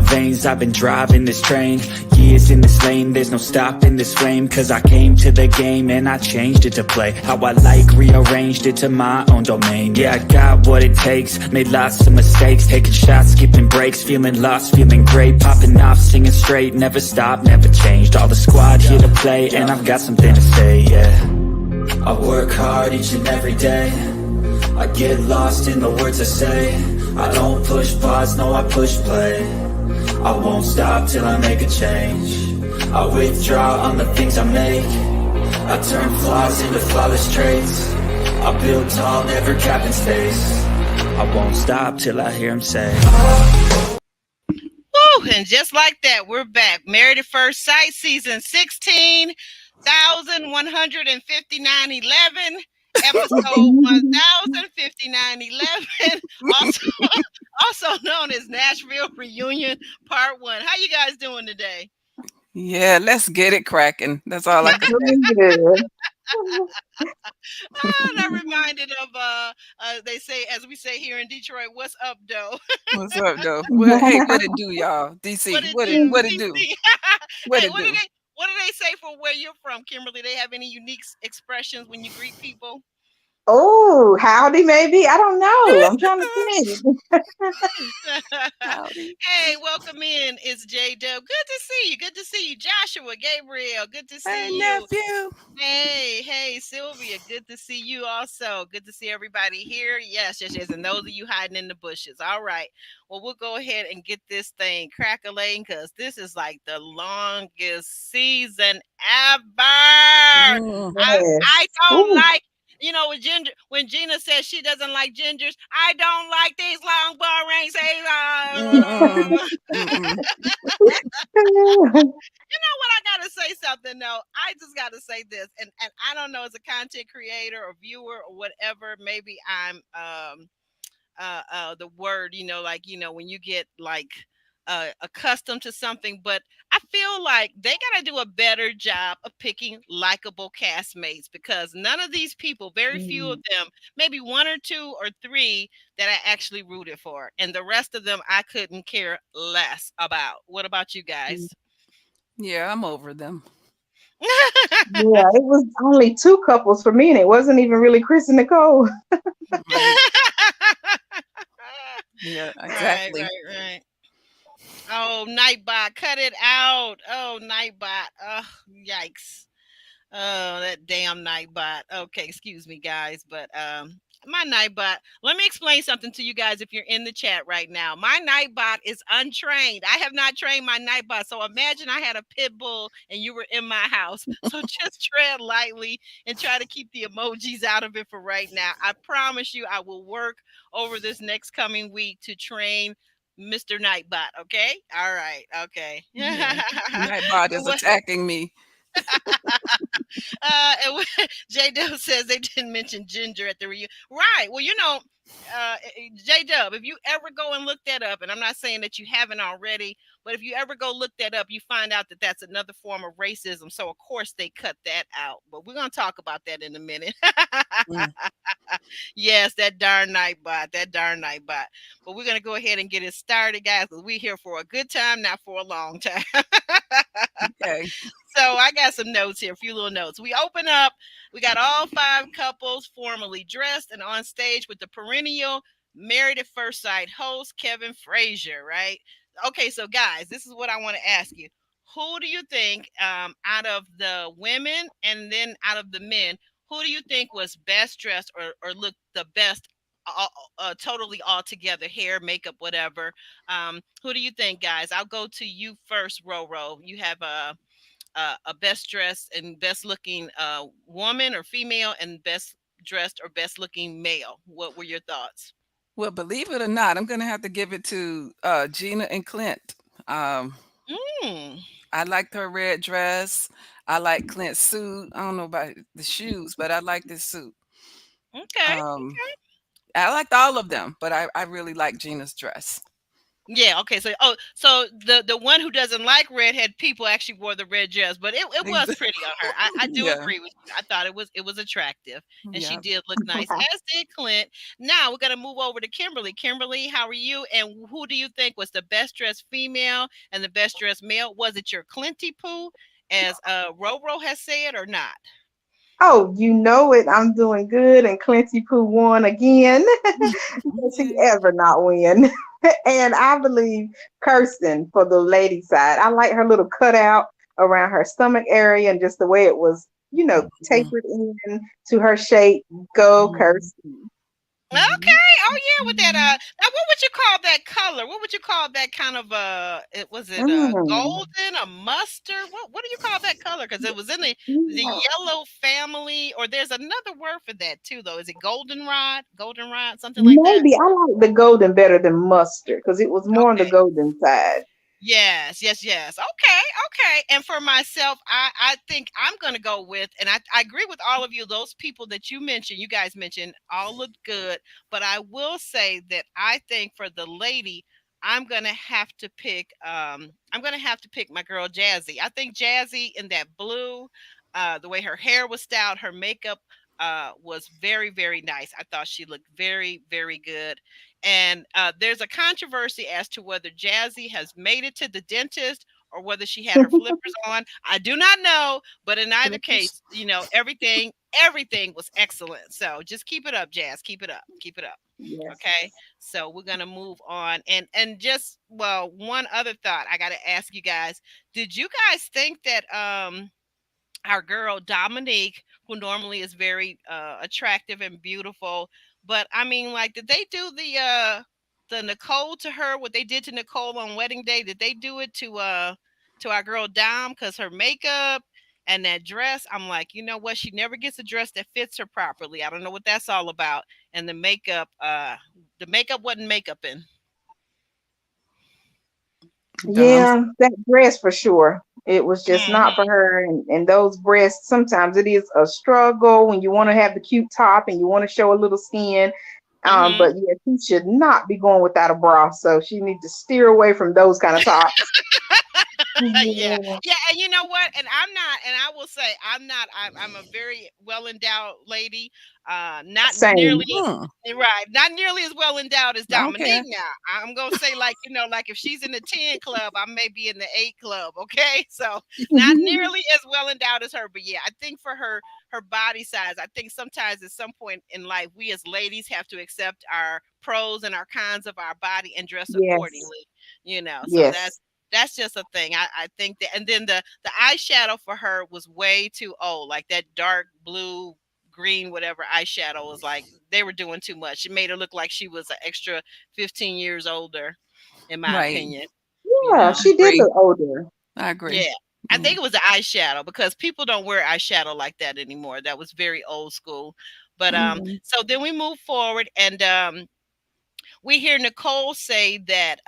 veins, I've been driving this train. Years in this lane, there's no stopping this flame. Cause I came to the game and I changed it to play how I like, rearranged it to my own domain. Yeah, I got what it takes, made lots of mistakes, taking shots, skipping breaks, feeling lost, feeling great, popping off, singing straight, never stopped, never changed. All the squad here to play, and I've got something to say, yeah. I work hard each and every day, I get lost in the words I say. I don't push pause, no, I push play. I won't stop till I make a change. I withdraw on the things I make. I turn flaws into flawless traits. I build tall, never capping space. I won't stop till I hear him say, woo, and just like that, we're back. Married at First Sight, season 16,15911. Episode 105911, also known as Nashville Reunion Part 1. How you guys doing today? Yeah, let's get it cracking. That's all I can I'm reminded of they say, as we say here in Detroit, what's up, doe? What's up, though? Well, hey, what it do, y'all? DC, what it do? What do they say for where you're from, Kimberly? They have any unique expressions when you greet people? Oh, howdy, maybe. I don't know. I'm trying to think. Hey, welcome in. It's J Dub. Good to see you. Good to see you, Joshua, Gabriel. Good to see you. Nephew. Hey, Sylvia. Good to see you also. Good to see everybody here. Yes. And those of you hiding in the bushes. All right. Well, we'll go ahead and get this thing crackling because this is like the longest season ever. Yes. I don't Ooh. like. You know, when Gina says she doesn't like gingers, I don't like these long boring You know what? I gotta say something though. I just gotta say this, and I don't know, as a content creator or viewer or whatever, maybe I'm the word, when you get like accustomed to something, but I feel like they got to do a better job of picking likable castmates because none of these people, very few of them, maybe one or two or three that I actually rooted for, and the rest of them I couldn't care less about. What about you guys? Yeah, I'm over them. Yeah, it was only two couples for me, and it wasn't even really Chris and Nicole. Right. Yeah, exactly. Right. Oh, Nightbot, cut it out. Oh, Nightbot. Oh, yikes. Oh, that damn Nightbot. Okay, excuse me, guys, but my Nightbot. Let me explain something to you guys if you're in the chat right now. My Nightbot is untrained. I have not trained my Nightbot. So imagine I had a pit bull and you were in my house. So just tread lightly and try to keep the emojis out of it for right now. I promise you I will work over this next coming week to train Mr. Nightbot. Okay. All right. Okay. Yeah. Nightbot is attacking me. And J Dub says they didn't mention ginger at the reunion. Right. Well, J Dub, if you ever go and look that up, and I'm not saying that you haven't already, but if you ever go look that up, you find out that that's another form of racism. So, of course, they cut that out. But we're going to talk about that in a minute. Yes, that darn Nightbot. But we're going to go ahead and get it started, guys, because we're here for a good time, not for a long time. Okay. So I got some notes here, a few little notes. We open up. We got all five couples formally dressed and on stage with the perennial Married at First Sight host, Kevin Frazier, right? Okay, so guys, this is what I want to ask you. Who do you think, out of the women and then out of the men, who do you think was best dressed or looked the best totally all together, hair, makeup, whatever? Who do you think, guys? I'll go to you first, Roro. You have a best dressed and best looking woman or female and best dressed or best looking male. What were your thoughts? Well, believe it or not, I'm going to have to give it to Gina and Clint. I liked her red dress. I like Clint's suit. I don't know about the shoes, but I like this suit. Okay. I liked all of them, but I really like Gina's dress. Yeah, okay. So so the one who doesn't like redhead people actually wore the red dress, but it was Exa- pretty on her. I do Yeah. agree with you. I thought it was attractive and she Yeah. did look nice, as did Clint. Now we're gonna move over to Kimberly. Kimberly, how are you? And who do you think was the best dressed female and the best dressed male? Was it your Clinty Poo, as Roro has said, or not? Oh, you know it. I'm doing good, and Clancy Pooh won again. Does he Yay. ever not win? And I believe Kirsten for the lady side. I like her little cutout around her stomach area and just the way it was, Mhm. tapered in to her shape. Go, Mhm. Kirsten. Mhm. Okay. Oh yeah, with that now what would you call that color? What would you call that kind of it was it Mm. golden, a mustard? What do you call that color? Because it was in the Yeah, yellow family, or there's another word for that too though. Is it goldenrod? Goldenrod, something like that? maybe I like the golden better than mustard because it was more on the Okay. golden side. Yes, yes, yes. Okay, okay. And for myself, I think I'm gonna go with, and I agree with all of you. Those people that you mentioned, you guys mentioned, all look good. But I will say that I think for the lady, I'm gonna have to pick. I'm gonna have to pick my girl Jazzy. I think Jazzy in that blue, the way her hair was styled, her makeup was very, very nice. I thought she looked very, very good. And there's a controversy as to whether Jazzy has made it to the dentist or whether she had her flippers on. I do not know, but in either case, everything was excellent. So just keep it up, Jazz. Keep it up. Keep it up. Okay. Yes. So we're gonna move on. And just well, one other thought I gotta ask you guys. Did you guys think that our girl Dominique, who normally is very attractive and beautiful. But I mean, like, did they do the Nicole to her? What they did to Nicole on wedding day? Did they do it to our girl Dom? Because her makeup and that dress, I'm like, you know what? She never gets a dress that fits her properly. I don't know what that's all about. And the makeup wasn't makeup in. Dom. Yeah, that dress for sure. It was just not for Hmm. her. And those breasts, sometimes it is a struggle when you want to have the cute top and you want to show a little skin. Hmm. But yeah, she should not be going without a bra. So she needs to steer away from those kind of tops. Yeah, Yeah, yeah, and you know what? And I'm not, and I will say, I'm not. I'm a very well endowed lady. Not nearly same. Hmm. right, not nearly as well endowed as Okay. Dominique. Now, I'm gonna say, like, like if she's in the 10 club, I may be in the 8 club. Okay, so not nearly as well endowed as her, but yeah, I think for her body size, I think sometimes at some point in life, we as ladies have to accept our pros and our cons of our body and dress Yes, accordingly. So yes, that's just a thing. I think that, and then the eyeshadow for her was way too old, like that dark blue, green, whatever eyeshadow was like they were doing too much. It made her look like she was an extra 15 years older, in my Right. opinion. You yeah, know, I she did agree. look older. I agree. yeah. I Yeah. think it was the eyeshadow because people don't wear eyeshadow like that anymore. That was very old school. But Mhm. so then we move forward and we hear Nicole say that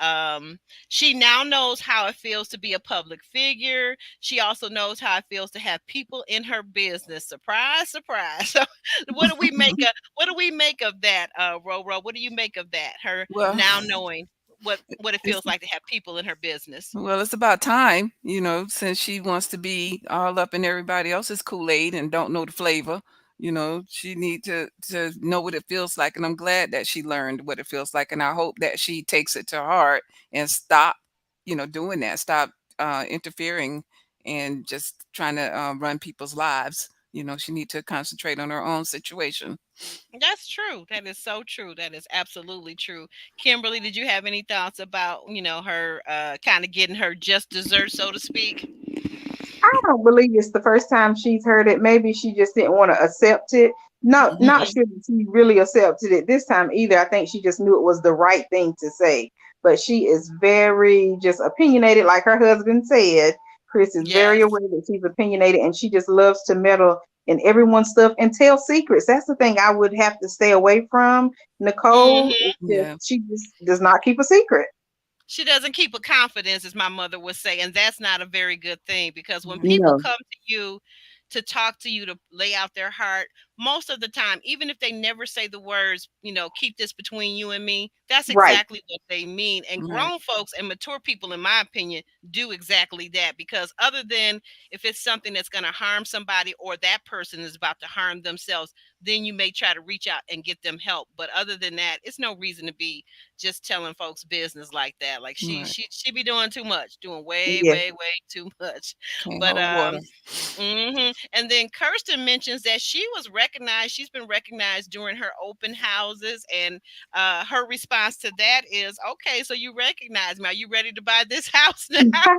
she now knows how it feels to be a public figure. She also knows how it feels to have people in her business. Surprise, surprise. So, what do we make of that, Roro? What do you make of that? Her Well, now knowing what it it's feels like to have people in her business. well, it's about time, since she wants to be all up in everybody else's Kool-Aid and don't know the flavor. She need to know what it feels like, and I'm glad that she learned what it feels like, and I hope that she takes it to heart and stop, doing that. Stop interfering and just trying to run people's lives. She need to concentrate on her own situation. That's true. That is so true. That is absolutely true. Kimberly, did you have any thoughts about, her kind of getting her just dessert, so to speak? I don't believe it's the first time she's heard it. Maybe she just didn't want to accept it. No, not Hmm. sure that she really accepted it this time either. I think she just knew it was the right thing to say. But she is very just opinionated, like her husband said. Chris is very Yes. aware that she's opinionated and she just loves to meddle in everyone's stuff and tell secrets. That's the thing I would have to stay away from. Nicole is Hmm. just, Yeah. she just does not keep a secret. She doesn't keep a confidence, as my mother would say, and that's not a very good thing because when Yeah. people No. come to you to talk to you to lay out their heart, most of the time, even if they never say the words, keep this between you and me, that's Right. exactly what they mean. And Right. grown folks and mature people, in my opinion, do exactly that. Because other than if it's something that's going to harm somebody or that person is about to harm themselves, then you may try to reach out and get them help. But other than that, it's no reason to be just telling folks business like that. Like she Right. she she be doing too much, doing way, Yeah. way, way too much. Can't But hold water. And then Kirsten mentions that she was recognized. She's been recognized during her open houses, and her response to that is, "Okay, so you recognize me. Are you ready to buy this house now? I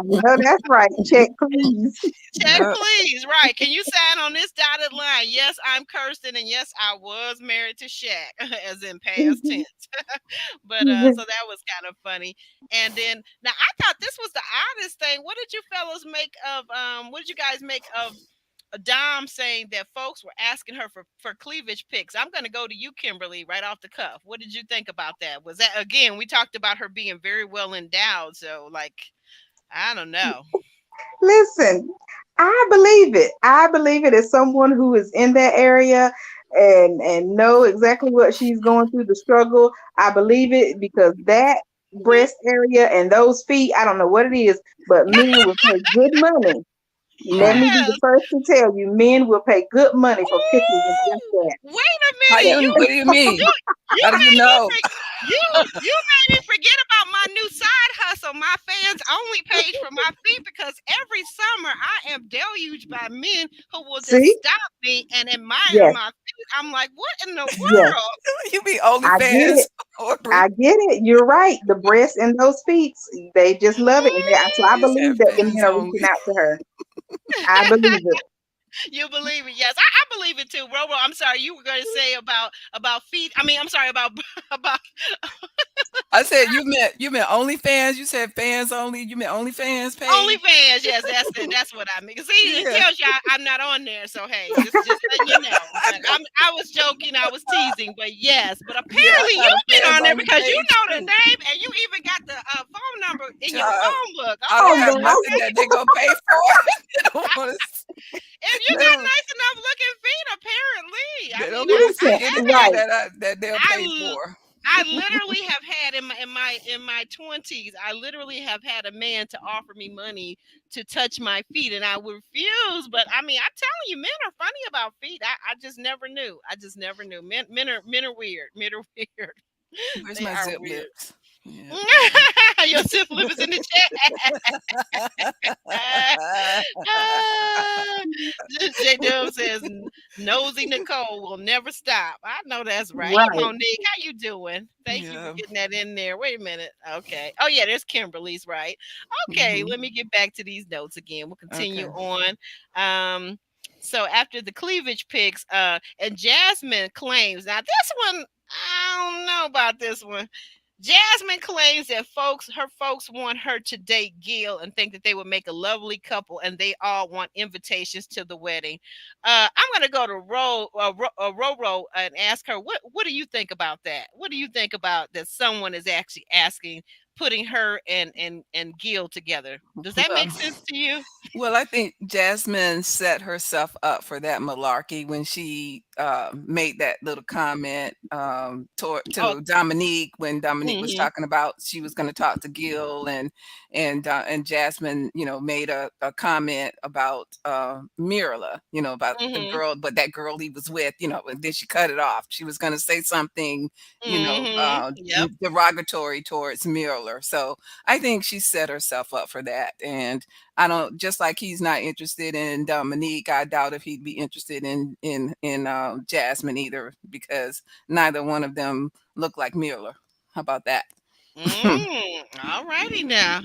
know that's right. Check, please. Check, Yep. please. Right? Can you sign on this dotted line? Yes, I'm Kirsten, and yes, I was married to Shaq, as in past tense." But so that was kind of funny. And then now I thought this was the oddest thing. What did you fellows make of what did you guys make of Dom saying that folks were asking her for cleavage pics? I'm going to go to you, Kimberly, right off the cuff. What did you think about that? Was that, again, we talked about her being very well endowed, so like I don't know. Listen, I believe it. I believe it as someone who is in that area and know exactly what she's going through, the struggle. I believe it because that breast area and those feet, I don't know what it is, but men will pay good money. Let Right. me be the Yes. first to tell you, men will pay good money for pictures of just Ooh, that. wait a How minute. you? What do you You mean? you How do you made me know? you you made me forget about my new side hustle, my fans only page for my feet, because every summer I am deluged by men who will just See? stop me and admire Yes, my feet. I'm like, what in the yes. world? You be I get OnlyFans, it. Aubrey. I get it. You're right. The breasts and those feet, they just love it. So I She said believe that the fans men are reaching only. out to her. I believe it. You believe it? Yes, I believe it too. Robo, I'm sorry, you were going to say about feet. I mean, I'm sorry about about I said you meant OnlyFans. You said fans only. You meant OnlyFans page. OnlyFans. Yes, that's it. That's what I mean. See, it Yeah. tells you I'm not on there. So hey, just letting you know. But I was joking. I was teasing. But yes. But Yeah, I apparently got a you've been fans on there only because you page know the too. name and you even got the phone number in your Child, phone book. I don't Oh have Okay, God. nothing okay. that they gonna pay for. They don't want to. If you They got don't. nice enough looking feet, apparently. I They don't mean, want to I see Listen, had anything it. right. that they'll I pay l- for. I literally have had in my 20s, I literally have had a man to offer me money to touch my feet, and I would refuse. But I mean, I'm telling you, men are funny about feet. I just never knew. I just never knew. Men are weird. Men are weird. Where's They my are zip weird. lips? Yeah. Your zip lip is in the chat. Ah, J Dub says nosy Nicole will never stop. I know that's right. Hey Right. Monique, how you doing? Thank you for Yeah. getting that in there. Wait a minute. Okay. Oh yeah, there's Kimberly's right. Okay, Hmm. let me get back to these notes again. We'll continue Okay. on. Um so after the cleavage pics, and Jasmine claims, now this one, I don't know about this one. Jasmine claims that her folks want her to date Gil and think that they would make a lovely couple, and they all want invitations to the wedding. I'm going to go to Roro and ask her, what do you think about that? What do you think about that someone is actually asking, putting her and Gil together? Does that Well, make sense to you? Well, I think Jasmine set herself up for that malarkey when she made that little comment Oh, to Dominique when Dominique was mm-hmm, talking about she was going to talk to Gil and Jasmine, made a comment about Mirla, about the mm-hmm, girl, but that girl he was with, and then she cut it off. She was going to say something, mm-hmm. Yep. derogatory towards Mirla. So I think she set herself up for that, and I don't, just like he's not interested in Dominique. I doubt if he'd be interested in Jasmine either, because neither one of them look like Mueller. How about that? All righty now.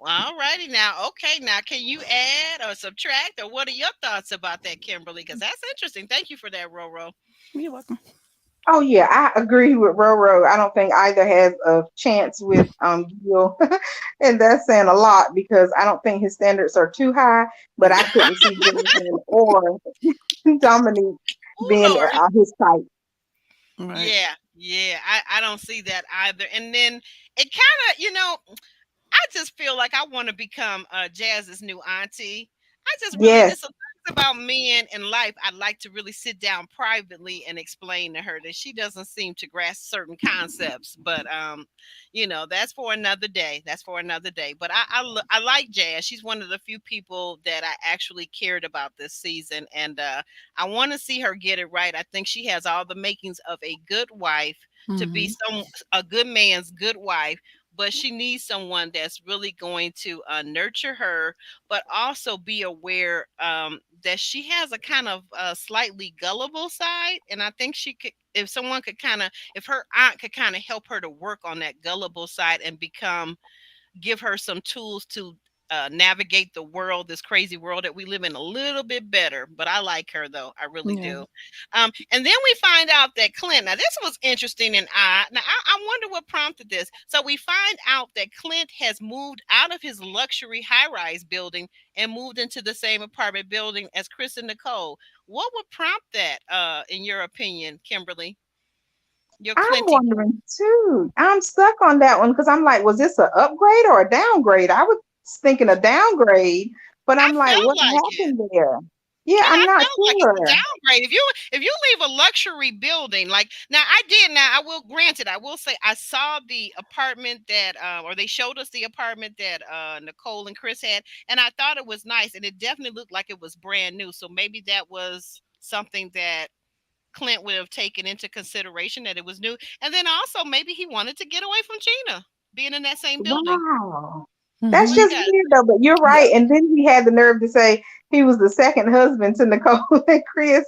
All righty now. Okay, now can you add or subtract, or what are your thoughts about that, Kimberly? Because that's interesting. Thank you for that, Roro. You're welcome. Oh yeah, I agree with Roro. I don't think either has a chance with Gil, and that's saying a lot because I don't think his standards are too high. But I couldn't see Jasmine or Dominique Oh being Lord. his type. Right. Yeah, yeah. I don't see that either. And then it kind of, I just feel like I want to become Jazz's new auntie. I just really, Yes, it's a about men in life, I'd like to really sit down privately and explain to her that she doesn't seem to grasp certain concepts. But that's for another day. That's for another day. But I like Jazz. She's one of the few people that I actually cared about this season, and I want to see her get it right. I think she has all the makings of a good wife to be a good man's good wife, but she needs someone that's really going to nurture her, but also be aware that she has a kind of slightly gullible side. And I think she could, if someone could kind of, if her aunt could kind of help her to work on that gullible side and give her some tools to navigate the world, this crazy world that we live in, a little bit better. But I like her though, I really Yeah. do. And then we find out that Clint. Now this was interesting and odd. Now I wonder what prompted this. So we find out that Clint has moved out of his luxury high-rise building and moved into the same apartment building as Chris and Nicole. What would prompt that, in your opinion, Kimberly? Your I'm Clinty. wondering too. I'm stuck on that one because I'm like, was this an upgrade or a downgrade? I was thinking a downgrade, but I I'm like, felt what like it. happened there? Yeah, Yeah, I'm I not felt like it's a sure. downgrade. If you leave a luxury building, like now I did. Now I will grant it. I will say I saw the apartment that, or they showed us the apartment that Nicole and Chris had, and I thought it was nice, and it definitely looked like it was brand new. So maybe that was something that Clint would have taken into consideration, that it was new, and then also maybe he wanted to get away from Gina being in that same building. Wow. That's What do you Mhm. just guys weird though, but you're Yeah. right. And then he had the nerve to say he was the second husband to Nicole and Chris,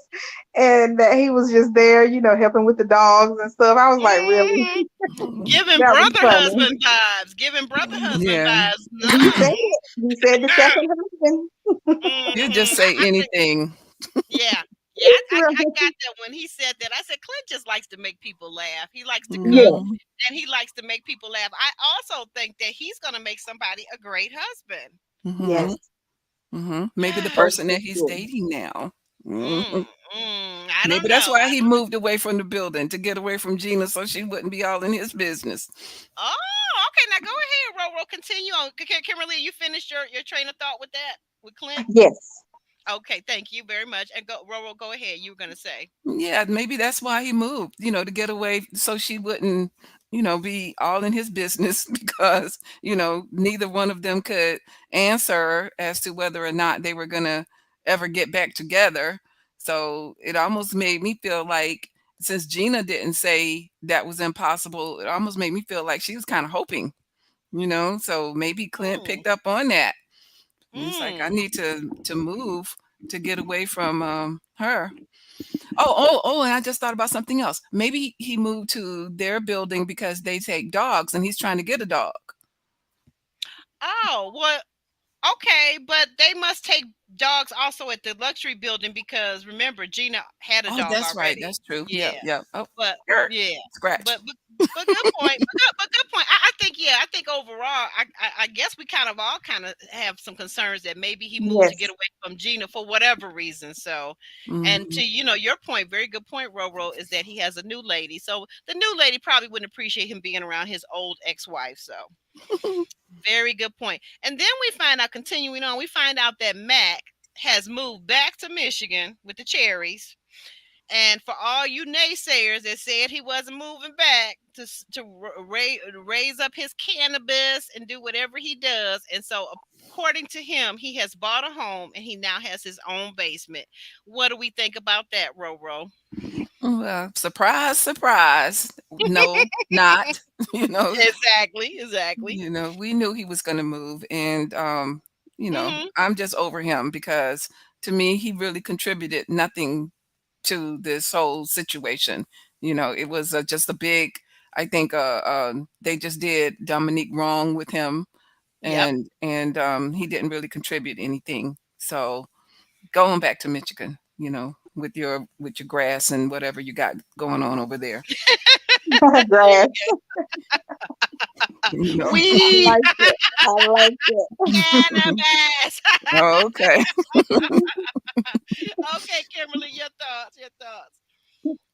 and that he was just there, helping with the dogs and stuff. I was like, really? think? Mhm. Giving That was brother funny. husband vibes. Giving brother husband Yeah. vibes. He Nah. said it. He said the second husband. He'll just I, say I think, anything. yeah. Yeah, I Right. got that when he said that. I said, Clint just likes to make people laugh. He likes to cook Yes, Mhm. and he likes to make people laugh. I also think that he's going to make somebody a great husband. Mhm. yes. Mhm. Maybe the That's person for that he's sure. dating now. Mm, Mhm. I don't Maybe that's know. why he moved away from the building, to get away from Gina so she wouldn't be all in his business. Oh, okay. Now go ahead, Roro. Continue on. Kimberly, you finished your train of thought with that? With Clint? Yes. Okay, thank you very much. And go, Roro, go ahead. You were going to say. Yeah, maybe that's why he moved, to get away so she wouldn't, be all in his business because, neither one of them could answer as to whether or not they were going to ever get back together. So it almost made me feel like, since Gina didn't say that was impossible, it almost made me feel like she was kind of hoping, so maybe Clint Mm, picked up on that. And he's like, I mm. need to move to get away from her. Oh, and I just thought about something else. Maybe he moved to their building because they take dogs and he's trying to get a dog. Oh, well, okay, but they must take dogs also at the luxury building because remember Gina had a Oh, dog that's right. already. That's true. Yeah, Yeah. yeah. Oh, But er, yeah. scratch. But good point. But good point. I think, yeah, I think overall I guess we kind of have some concerns that maybe he moved to get Yes. away from Gina for whatever reason. So, and Mhm. to your point, very good point, Roro, is that he has a new lady. So the new lady probably wouldn't appreciate him being around his old ex-wife. So very good point. And then we find out, continuing on, we find out that Mac has moved back to Michigan with the cherries. And for all you naysayers that said he wasn't moving back raise up his cannabis and do whatever he does, and so according to him, he has bought a home and he now has his own basement. What do we think about that, Roro? Well, surprise, surprise. No, not. you know, Exactly, exactly. we knew he was going to move, and Hmm. I'm just over him because to me he really contributed nothing to this whole situation. It was just a big. I think they just did Dominique wrong with him, Yep. and he didn't really contribute anything. So going back to Michigan, with your grass and whatever you got going on over there. There you Grass. You know. I weed. like it. I like it. Cannabis. Okay. Okay, Kimberly, your thoughts. Your thoughts.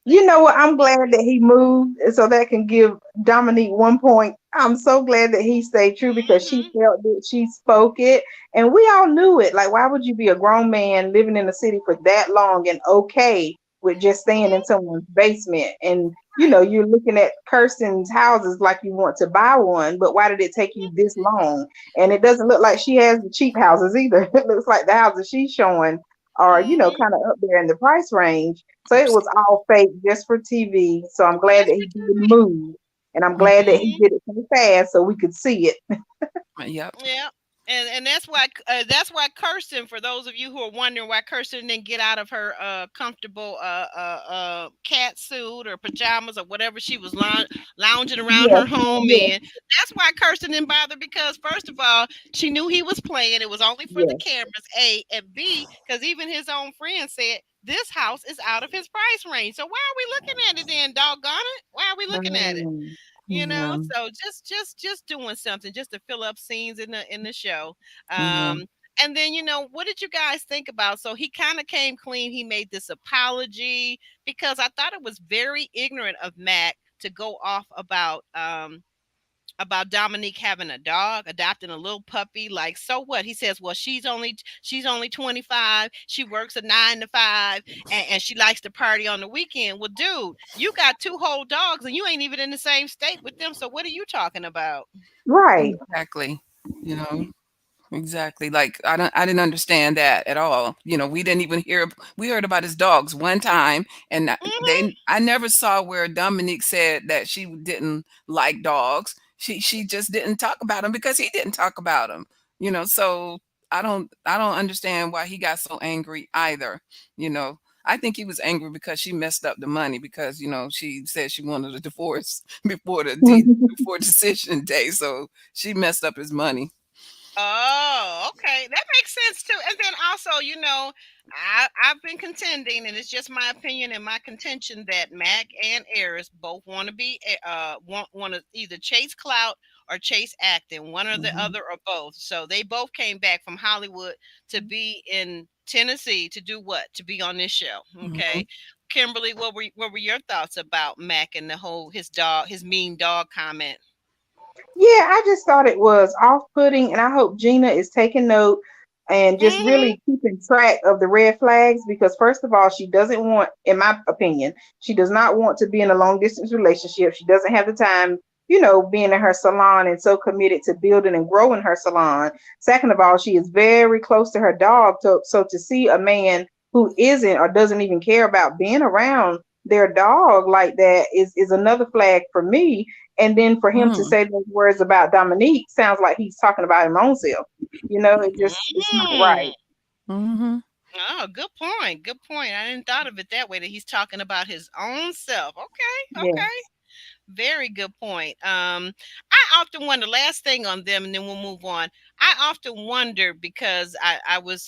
You know what? I'm glad that he moved so that can give Dominique 1 point. I'm so glad that he stayed true because she Hmm. felt it, she spoke it, and we all knew it. Like, why would you be a grown man living in the city for that long and okay with just staying in someone's basement? And Right. you're looking at Kirsten's houses like you want to buy one, but why did it take you this long? And it doesn't look like she has the cheap houses either. It looks like the houses she's showing are, Hmm. kind of up there in the price range. So it was all fake just for TV. So I'm glad Just that for he did 2 move. And I'm glad that he Mm-hmm. did it so fast so we could see it. Yep. Yeah. And that's why Kirsten, for those of you who are wondering why Kirsten didn't get out of her comfortable cat suit or pajamas or whatever she was lounging around Yes, her home yes, in, that's why Kirsten didn't bother, because first of all, she knew he was playing. It was only for the yes. cameras, A, and B, because even his own friend said this house is out of his price range. So why are we looking at it then, doggone it? Why are we looking at it? Mm, Yeah. So just doing something just to fill up scenes in the show. Yeah. And then, what did you guys think about? So he kind of came clean. He made this apology, because I thought it was very ignorant of Mac to go off about Dominique having a dog, adopting a little puppy. Like, so what? He says, well, she's only 25. She works a 9 to 5, and she likes to party on the weekend. Well, dude, you got two whole dogs and you ain't even in the same state with them. So what are you talking about? right. Exactly. You know, exactly. Like I didn't understand that at all. We didn't even we heard about his dogs one time, and Hmm. I never saw where Dominique said that she didn't like dogs. She just didn't talk about him because he didn't talk about him. So I don't understand why he got so angry either. You know. I think he was angry because she messed up the money because she said she wanted a divorce before decision day, so she messed up his money. Oh, okay. That makes sense too. And then also, I've been contending, and it's just my opinion and my contention, that Mac and Eris both want to be want to either chase clout or chase acting, one or the Mhm. other or both. So they both came back from Hollywood to be in Tennessee to do what? To be on this show. Mhm. Okay. Kimberly, what were your thoughts about Mac and the whole his mean dog comment? Yeah, I just thought it was off-putting, and I hope Gina is taking note and just Hmm. really keeping track of the red flags because, first of all, she doesn't want, in my opinion, she does not want to be in a long-distance relationship. She doesn't have the time, being in her salon and so committed to building and growing her salon. Second of all, she is very close to her dog, so to see a man who isn't or doesn't even care about being around their dog like that is another flag for me, and then for him to Mm. say those words about Dominique sounds like he's talking about his own self. It's not Hmm. right. Mhm. Oh, good point. Good point. I didn't thought of it that way, that he's talking about his own self. Okay, Yeah. okay. Very good point. I often wonder, last thing on them, and then we'll move on. I often wonder because I was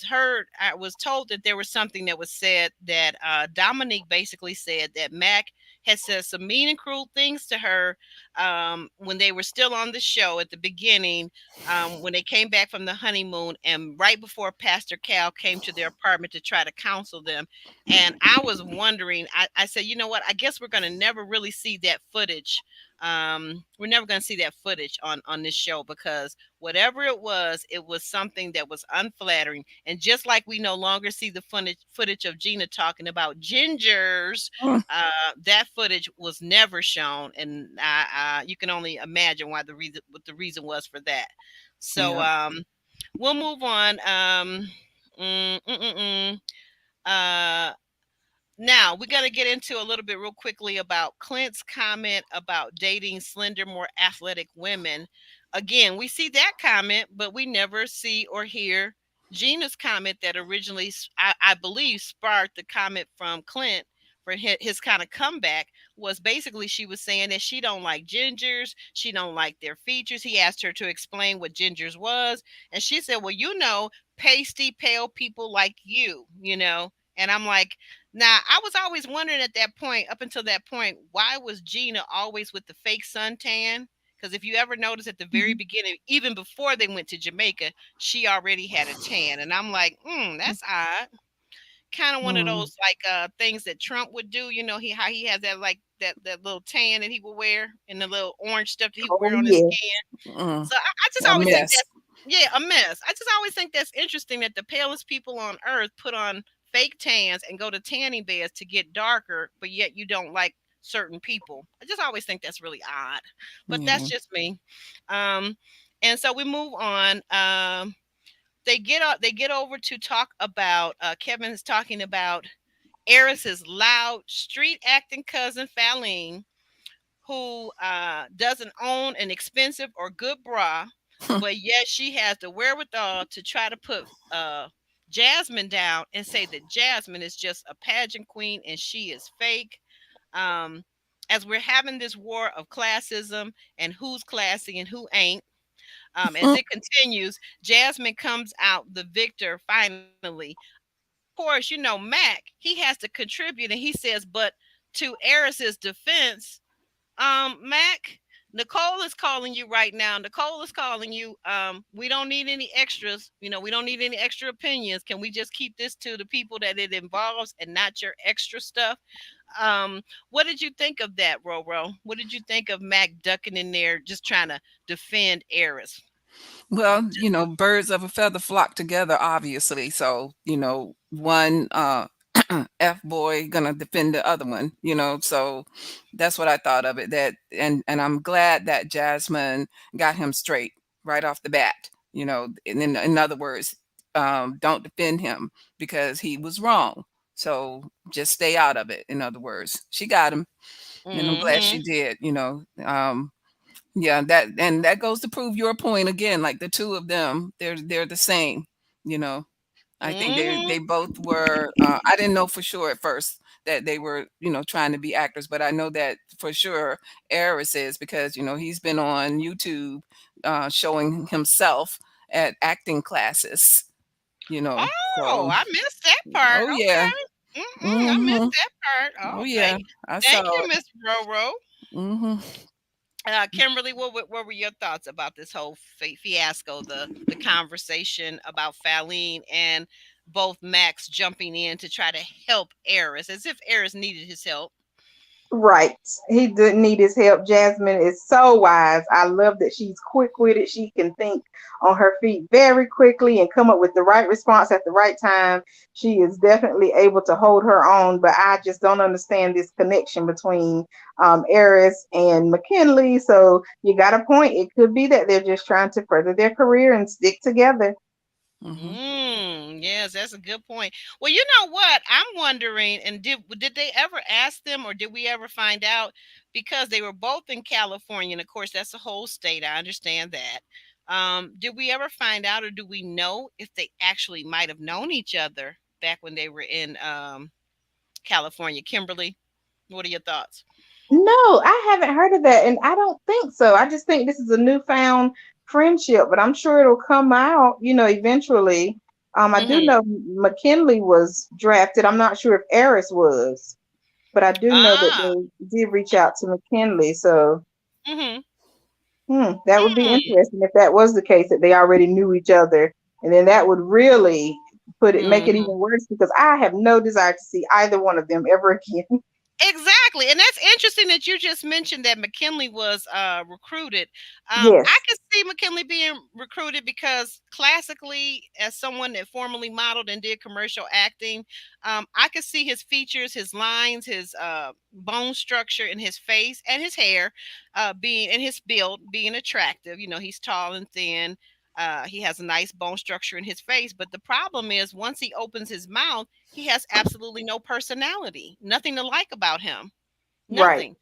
told that there was something that was said that Dominique basically said that Mac had said some mean and cruel things to her when they were still on the show at the beginning, when they came back from the honeymoon, and right before Pastor Cal came to their apartment to try to counsel them. And I was wondering, I said, you know what? I guess we're going to never really see that footage. We're never going to see that footage on this show, because whatever it was something that was unflattering. And just like we no longer see the footage of Gina talking about gingers, Mm. that footage was never shown, and you can only imagine what the reason was for that. So Yep. we'll move on. Mm, mm, mm, mm. Uh, Now we're going to get into a little bit real quickly about Clint's comment about dating slender, more athletic women. Again, we see that comment, but we never see or hear Gina's comment that originally, I believe, sparked the comment from Clint for his kind of comeback. Was basically, she was saying that she don't like gingers, she don't like their features. He asked her to explain what gingers was, and she said, "Well, pasty, pale people like you." And I'm like, now, I was always wondering at that point, up until that point, why was Gina always with the fake suntan? Because if you ever notice at the very beginning, even before they went to Jamaica, she already had a tan. And I'm like, that's odd. kind of one of Mm, those like things that Trump would do. You know, how he has that like that little tan that he would wear and the little orange stuff that he would Oh wear on his yeah. skin. mm, So I just a always think mess. that's, yeah, a mess. I just always think that's interesting that the palest people on earth put on fake tans and go to tanning beds to get darker, but yet you don't like certain people. I just always think that's really odd. But that's Yeah. just me. Um, and so we move on. They get over to talk about Kevin is talking about Eris's loud street acting cousin Faline, who doesn't own an expensive or good bra, but yet she has the wherewithal to try to put Jasmine down and say that Jasmine is just a pageant queen and she is fake. Um, as we're having this war of classism and who's classy and who ain't, as it continues, Jasmine comes out the victor finally. Of course, you know, Mac, he has to contribute and he says, but to Eris's defense, Mac, Nicole is calling you right now. Nicole is calling you. We don't need any extras. You know, we don't need any extra opinions. Can we just keep this to the people that it involves and not your extra stuff? What did you think of that, Roro? What did you think of Mac ducking in there, just trying to defend Eris? Well, birds of a feather flock together, obviously. So, one F boy gonna defend the other one, so that's what I thought of it. That and I'm glad that Jasmine got him straight right off the bat, and in other words, don't defend him because he was wrong. So just stay out of it. In other words, she got him, and I'm glad Mm-hmm. she did. Yeah, that goes to prove your point again. Like the two of them, they're the same. You know, I think they Mm-hmm. both were. I didn't know for sure at first that they were trying to be actors, but I know that for sure Eris is because he's been on YouTube showing himself at acting classes. Oh, So I missed that part. oh yeah, Okay. Mm-mm, I missed hmm that part. oh Okay. yeah, I Thank saw you, it. Miss Roro. Hmm. Kimberly, what were your thoughts about this whole fiasco, the conversation about Faline and both Max jumping in to try to help Eris, as if Eris needed his help? Right. He didn't need his help. Jasmine is so wise. I love that she's quick witted. She can think on her feet very quickly and come up with the right response at the right time. She is definitely able to hold her own, but I just don't understand this connection between Eris and McKinley. So you got a point. It could be that they're just trying to further their career and stick together. Hmm. Yes, that's a good point. Well, you know what? I'm wondering, and did they ever ask them, or did we ever find out? Because they were both in California, and of course, that's a whole state. I understand that. Did we ever find out, or do we know if they actually might have known each other back when they were in California? Kimberly, what are your thoughts? No, I haven't heard of that, and I don't think so. I just think this is a newfound friendship, but I'm sure it'll come out, eventually. I do Mm-hmm. know McKinley was drafted. I'm not sure if Eris was, but I do know that Ah. they did reach out to McKinley. So, Mm-hmm. that would be Mm-hmm. interesting if that was the case that they already knew each other, and then that would really make it Mm-hmm. even worse because I have no desire to see either one of them ever again. Exactly. And that's interesting that you just mentioned that McKinley was recruited. I Yes, could see McKinley being recruited because classically, as someone that formerly modeled and did commercial acting, I could see his features, his lines, his bone structure in his face and his hair being, and his build being attractive. You know, he's tall and thin. He has a nice bone structure in his face. But the problem is, once he opens his mouth, he has absolutely no personality. Nothing to like about him. right. Nothing.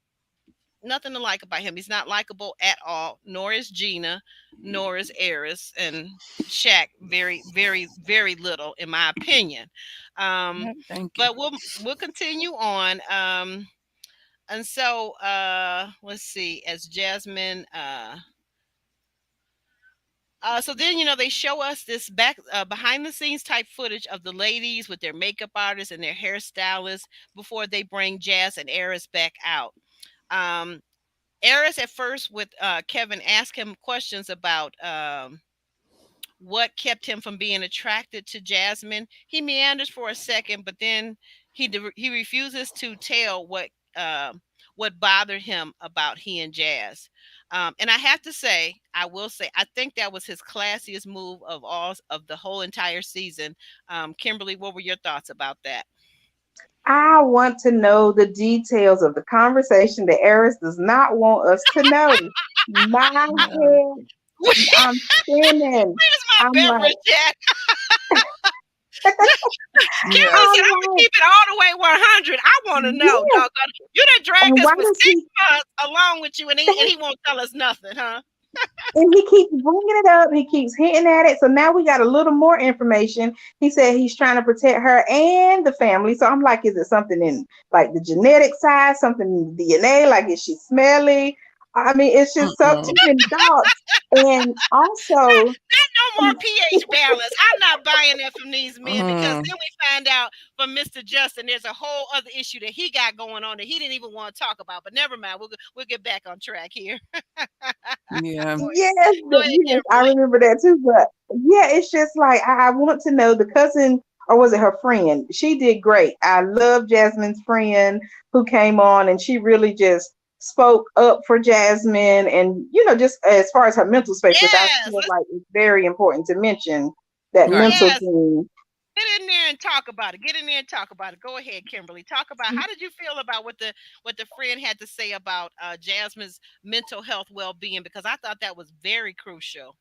Nothing to like about him. He's not likable at all. Nor is Gina, nor is Eris, and Shaq. Very, very, very little, in my opinion. Um, Yeah, thank you. but we'll continue on. And so let's see. As Jasmine so then, they show us this back behind the scenes type footage of the ladies with their makeup artists and their hairstylists before they bring Jazz and Eris back out. Um, Eris at first with Kevin asked him questions about what kept him from being attracted to Jasmine. He meanders for a second, but then he refuses to tell what bothered him about he and Jazz. And I have to say, I will say, I think that was his classiest move of all of the whole entire season. Kimberly, what were your thoughts about that? I want to know the details of the conversation that Eris does not want us to know. My Yeah. head, I'm spinning. Where's my I'm like, beverage at? Yeah. Kimberly I'm said, I'm gonna like, keep it all the way 100. I want to know, yeah. doggone it. You done dragged And us why for does 6 months along with you, and he won't tell us nothing, huh? he keeps bringing it up. He keeps hinting at it. So now we got a little more information. He said he's trying to protect her and the family. So I'm like, is it something in like the genetic side, something in the DNA? Like, is she smelly? I mean, it's just so Mm-mm. too many thoughts. And also, No more pH balance. I'm not buying that from these men because Mm. then we find out from Mr. Justin there's a whole other issue that he got going on that he didn't even want to talk about. But never mind, we'll get back on track here. Yeah. yes, Go ahead, yes, I Kimberly. remember that too. But yeah, it's just like I want to know the cousin, or was it her friend? She did great. I love Jasmine's friend who came on, and she really just spoke up for Jasmine, and just as far as her mental space, which I Yes, feel like is very important to mention that Right. mental yes. thing. Get in there and talk about it. Get in there and talk about it. Go ahead, Kimberly. Talk about how did you feel about what the friend had to say about Jasmine's mental health well being because I thought that was very crucial.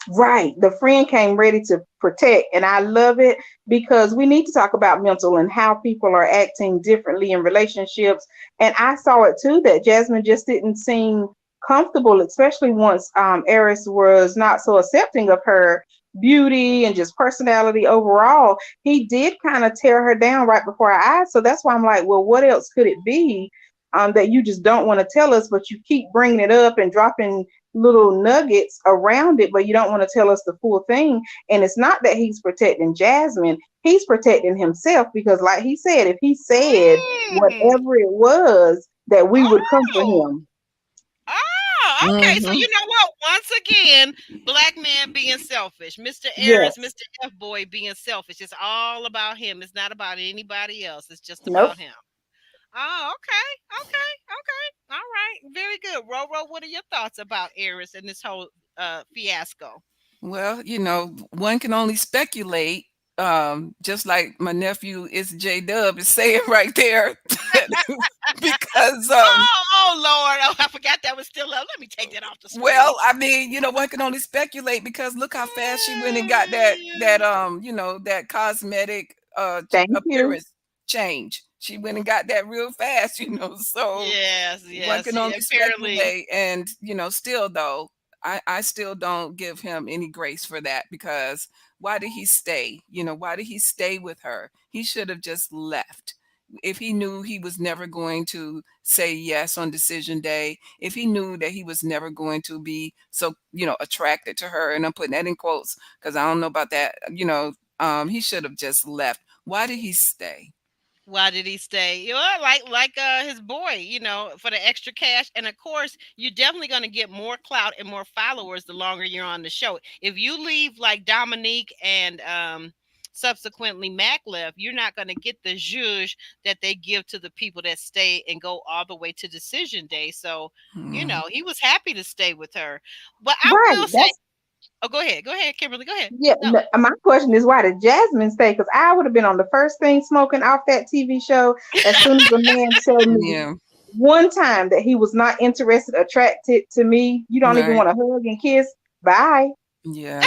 Right. The friend came ready to protect. And I love it because we need to talk about mental and how people are acting differently in relationships. And I saw it too that Jasmine just didn't seem comfortable, especially once Eris was not so accepting of her beauty and just personality overall. He did kind of tear her down right before our eyes. So that's why I'm like, well, what else could it be? That you just don't want to tell us, but you keep bringing it up and dropping little nuggets around it, but you don't want to tell us the full thing. And it's not that he's protecting Jasmine, he's protecting himself because, like he said, if he said Mm. whatever it was, that we would come for Oh. him. Oh, okay. So Mm-hmm. you know what? Once again, black man being selfish. Mr. Aries, Yes. Mr. F boy being selfish. It's all about him. It's not about anybody else. It's just Nope. about him. Oh, okay. Okay. Okay. All right. Very good. Roro, what are your thoughts about Aries and this whole fiasco? Well, one can only speculate. Just like my nephew is J Dub is saying right there, because Oh Lord. Oh, I forgot that was still up. Let me take that off the screen. well, I mean, one can only speculate because look how fast she went and got Mm. that cosmetic Thank you. appearance change. She went and got that real fast, so Yes, one yes. can She only apparently. speculate. And still though, I still don't give him any grace for that, because why did he stay? Why did he stay with her? He should have just left. If he knew he was never going to say yes on decision day, if he knew that he was never going to be so attracted to her, and I'm putting that in quotes because I don't know about that, he should have just left. Why did he stay? Why did he stay? Like his boy, for the extra cash. And of course, you're definitely going to get more clout and more followers the longer you're on the show. If you leave like Dominique and subsequently Mac left, you're not going to get the zhuzh that they give to the people that stay and go all the way to decision day. So, Mhm. he was happy to stay with her. But I Right. will say, That's oh, go ahead. Go ahead, Kimberly. Go ahead. yeah. No. My question is, why did Jasmine stay? Because I would have been on the first thing smoking off that TV show as soon as a man tell me Yeah, one time that he was not interested, attracted to me. You don't even right. want to hug and kiss. Bye. Yeah,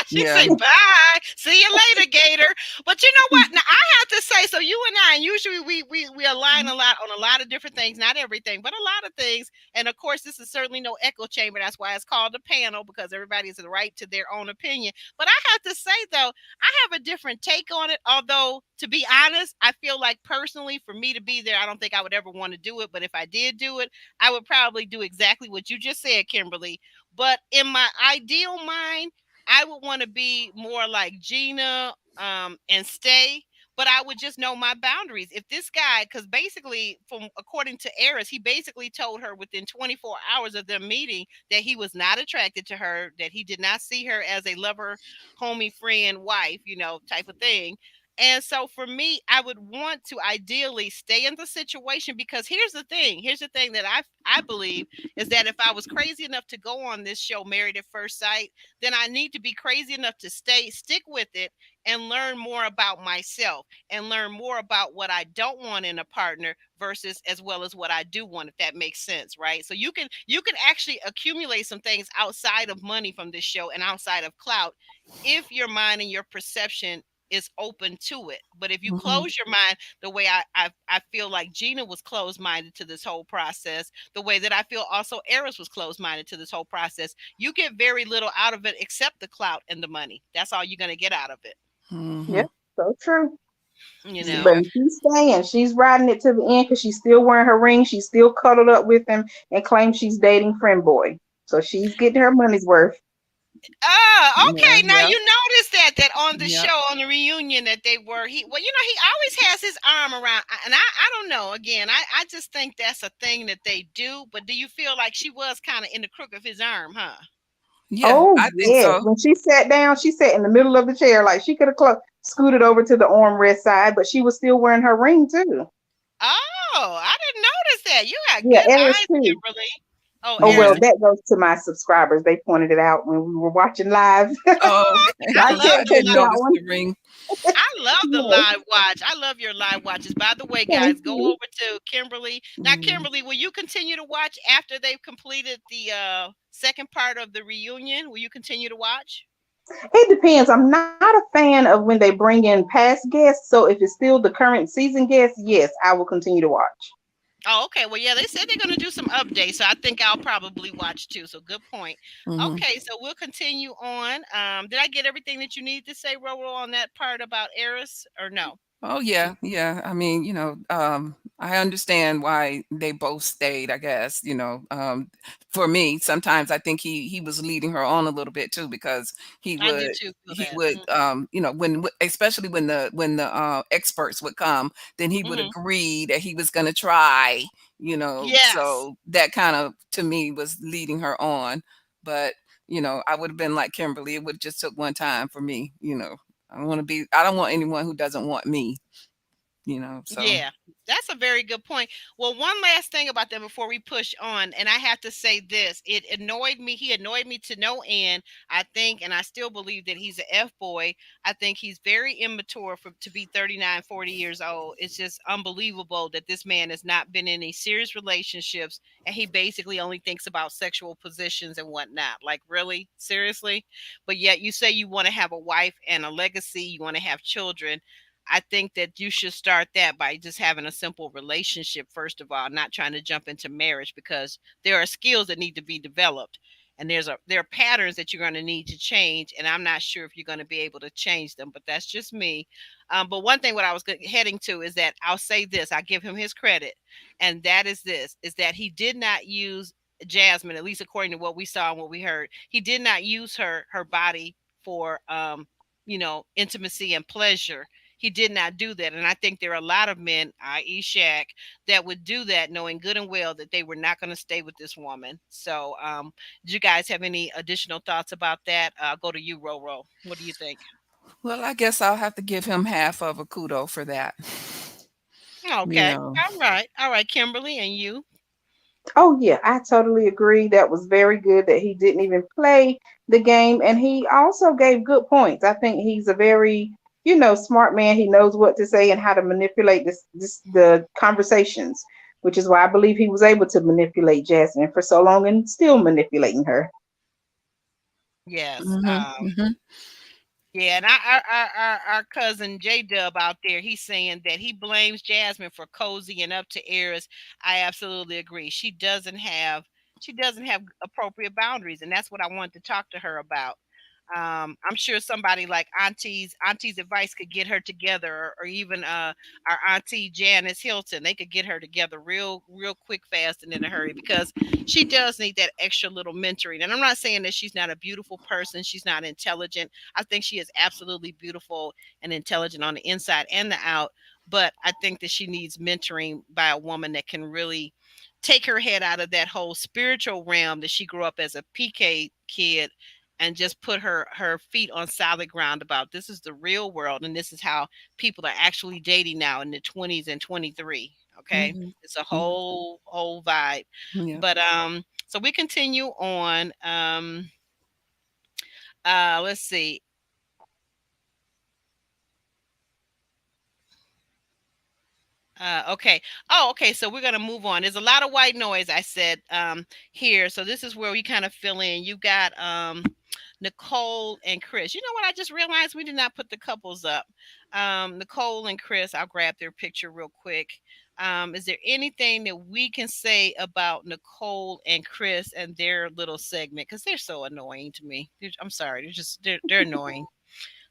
She yeah. say bye. See you later, Gator. But you know what? Now I have to say, so you and I, and usually we align a lot on a lot of different things, not everything, but a lot of things. And of course, this is certainly no echo chamber. That's why it's called a panel because everybody has the right to their own opinion. But I have to say though, I have a different take on it. Although to be honest, I feel like personally, for me to be there, I don't think I would ever want to do it. But if I did do it, I would probably do exactly what you just said, Kimberly. But in my ideal mind, I would want to be more like Gina and stay. but I would just know my boundaries. If this guy, because basically, from according to Eris, he basically told her within 24 hours of them meeting that he was not attracted to her, that he did not see her as a lover, homie, friend, wife, type of thing. And so for me, I would want to ideally stay in the situation, because here's the thing. Here's the thing that I believe is that if I was crazy enough to go on this show, Married at First Sight, then I need to be crazy enough to stick with it and learn more about myself and learn more about what I don't want in a partner versus as well as what I do want, if that makes sense, right? So you can actually accumulate some things outside of money from this show and outside of clout if your mind and your perception is open to it. But if you Mhm. close your mind the way I feel like Gina was closed minded to this whole process, the way that I feel also Eris was closed minded to this whole process, you get very little out of it except the clout and the money. That's all you're going to get out of it. Yep, Mhm. so true. You But know. Yeah. she's staying. She's riding it to the end because she's still wearing her ring. She's still cuddled up with him and claims she's dating friend boy. So she's getting her money's worth. Ah, Yeah. okay. Now Yeah. you notice that on the Yeah. show, on the reunion, that they were he always has his arm around, and I don't know. Again, I just think that's a thing that they do. But do you feel like she was kind of in the crook of his arm, huh? Yeah. Oh I think yes. so. When she sat down, she sat in the middle of the chair. Like she could have scooted over to the armrest side, but she was still wearing her ring too. Oh, I didn't notice that. You got Yeah, good Eris eyes, too. Kimberly. Oh, Oh Eris. well, Yeah. that goes to my subscribers. They pointed it out when we were watching live. Oh, Oh, okay. I I love I can't the take didn't live. that notice one. the ring. I love the Yes, live watch. I love your live watches. By the way, thank guys, go you. over to Kimberly. Now, Mm. Kimberly, will you continue to watch after they've completed the second part of the reunion? Will you continue to watch? It depends. I'm not a fan of when they bring in past guests. So if it's still the current season guests, yes, I will continue to watch. Oh, okay. Well, yeah, they said they're going to do some updates, so I think I'll probably watch too. So good point. Mhm. Okay, so we'll continue on. Did I get everything that you need to say, Roro, on that part about Eris, or no? Oh yeah, yeah. I mean, I understand why they both stayed, I guess, for me, sometimes I think he was leading her on a little bit too because he I would do too feel he that. would especially when the experts would come, then he would Mm-hmm. agree that he was going to try, Yes. so that kind of to me was leading her on. But, I would have been like Kimberly, it would just took one time for me, I don't want anyone who doesn't want me, so. Yeah, that's a very good point. Well, one last thing about that before we push on, and I have to say this: it annoyed me. He annoyed me to no end. I think, and I still believe that he's an f boy. I think he's very immature for to be 39, 40 years old. It's just unbelievable that this man has not been in any serious relationships, and he basically only thinks about sexual positions and whatnot. Like, really, seriously? But yet, you say you want to have a wife and a legacy. You want to have children. I think that you should start that by just having a simple relationship, first of all, not trying to jump into marriage, because there are skills that need to be developed. And there are patterns that you're going to need to change. And I'm not sure if you're going to be able to change them, but that's just me. But one thing, what I was heading to is that I'll say this, I give him his credit. And that is this, is that he did not use Jasmine, at least according to what we saw and what we heard, he did not use her body for, intimacy and pleasure. He did not do that. And I think there are a lot of men, i.e., Shaq, that would do that knowing good and well that they were not going to stay with this woman. So, do you guys have any additional thoughts about that? I'll go to you, Roro. What do you think? Well, I guess I'll have to give him half of a kudo for that. You Okay. know. All right. All right, Kimberly, and you? Oh yeah, I totally agree. That was very good that he didn't even play the game, and he also gave good points. I think he's a very, smart man. He knows what to say and how to manipulate the conversations, which is why I believe he was able to manipulate Jasmine for so long and still manipulating her. Yes. Mhm. Mhm. Yeah, and our cousin J Dub out there, he's saying that he blames Jasmine for cozying up to Eris. I absolutely agree. She doesn't have appropriate boundaries, and that's what I wanted to talk to her about. I'm sure somebody like Auntie's advice could get her together, or even our Auntie Janice Hilton. They could get her together real quick, fast, and in a hurry, because she does need that extra little mentoring. And I'm not saying that she's not a beautiful person, she's not intelligent. I think she is absolutely beautiful and intelligent on the inside and the out. But I think that she needs mentoring by a woman that can really take her head out of that whole spiritual realm that she grew up as a PK kid, and just put her feet on solid ground about this is the real world, and this is how people are actually dating now in the 20s and 23. Okay, Mhm. it's a Mhm. whole vibe. Yeah. But so we continue on. Let's see. Okay. Oh, okay. So we're gonna move on. There's a lot of white noise, I said, here. So this is where we kind of fill in. You got Nicole and Chris. You know what? I just realized we did not put the couples up. Nicole and Chris. I'll grab their picture real quick. Is there anything that we can say about Nicole and Chris and their little segment? Because they're so annoying to me. I'm sorry. They're annoying.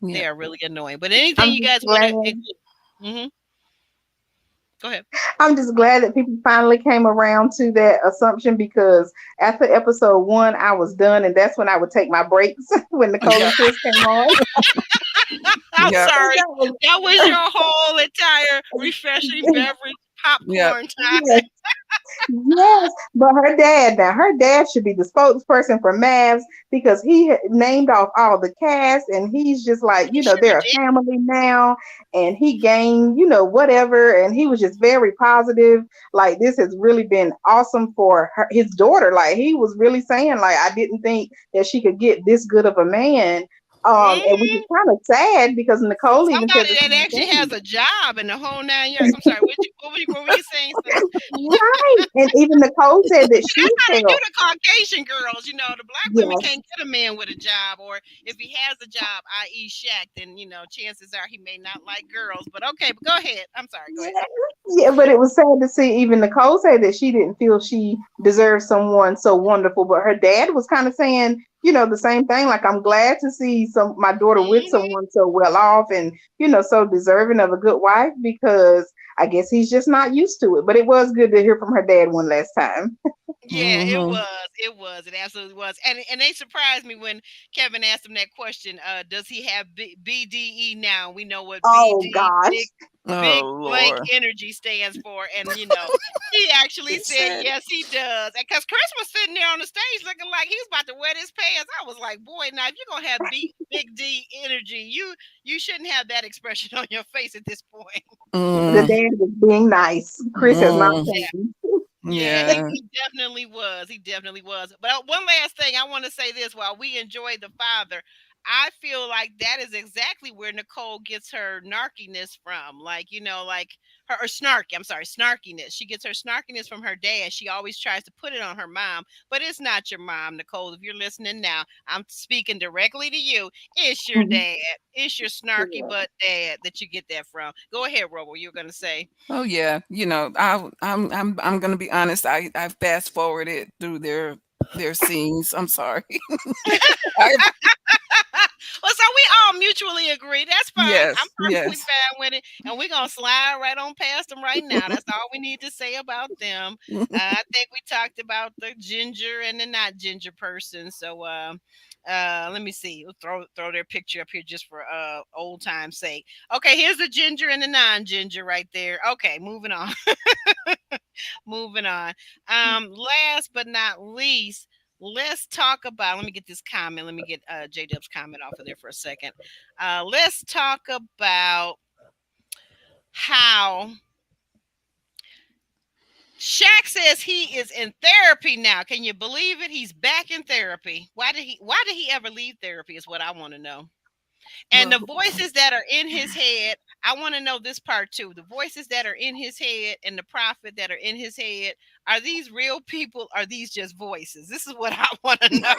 They Yeah. are really annoying. But anything I'm you just guys want glad. to? Mm-hmm, go ahead. I'm just glad that people finally came around to that assumption, because after episode one, I was done, and that's when I would take my breaks when Nicole Yeah. and Chris came on. I'm Yeah. sorry. That was, That was your whole entire refreshing beverage Yeah. popcorn time. yes, yes, but her dad, now her dad should be the spokesperson for Mavs, because he had named off all the cast, and he's just like, He sure they're a did. family now, and he gained, whatever, and he was just very positive. Like, this has really been awesome for his daughter. Like, he was really saying, like, I didn't think that she could get this good of a man. And which is Mhm. kind of sad, because Nicole even said Somebody the that same actually has thing. a job in the whole 9 yards. I'm sorry. What were you saying, sis? Right. And even Nicole said that she That's how they do felt, the Caucasian girls. The black women yes, can't get a man with a job, or if he has a job, i.e., Shaq, then chances are he may not like girls. But okay, but go ahead. I'm sorry. Go yeah, ahead. yeah, but it was sad to see even Nicole say that she didn't feel she deserved someone so wonderful. But her dad was kind of saying, the same thing. Like, I'm glad to see my daughter with Mhm. someone so well off, and so deserving of a good wife, because I guess he's just not used to it. But it was good to hear from her dad one last time. Yeah, it Mhm. was. It was. It absolutely was. And they surprised me when Kevin asked him that question. Does he have BDE now? We know what Oh BD, gosh. big Oh blank Lord. energy stands for. And he actually He said said, yes, he does. Because Chris was sitting there on the stage looking like he was about to wet his pants. I was like, boy, now if you're gonna have big D energy, you shouldn't have that expression on your face at this point. The mm, dad was being nice. Chris has not mm, changed. Yeah, he, yeah. he definitely was. He definitely was. But one last thing, I want to say this while we enjoy the father. I feel like that is exactly where Nicole gets her narkiness from. Like, like her or snarky. I'm sorry, snarkiness. She gets her snarkiness from her dad. She always tries to put it on her mom, but it's not your mom, Nicole. If you're listening now, I'm speaking directly to you. It's your dad. It's your snarky Yeah. butt dad that you get that from. Go ahead, Robo. You were gonna say. Oh yeah. I'm gonna be honest. I fast forwarded through their scenes. I'm sorry. I, Well, so we all mutually agree. That's fine. I'm yes. perfectly Yes. fine with it. And we're going to slide right on past them right now. That's all we need to say about them. I think we talked about the ginger and the not ginger person. So let me see. We'll throw their picture up here just for old time's sake. Okay, here's the ginger and the non-ginger right there. Okay, moving on. Moving on. Last but not least, let's talk about. Let me get this comment. Let me get J Dub's comment off of there for a second. Let's talk about how Shaq says he is in therapy now. Can you believe it? He's back in therapy. Why did he ever leave therapy is what I want to know. And Well, the voices that are in his head, I want to know this part too. The voices that are in his head and the prophet that are in his head, are these real people? Are these just voices? This is what I want to know.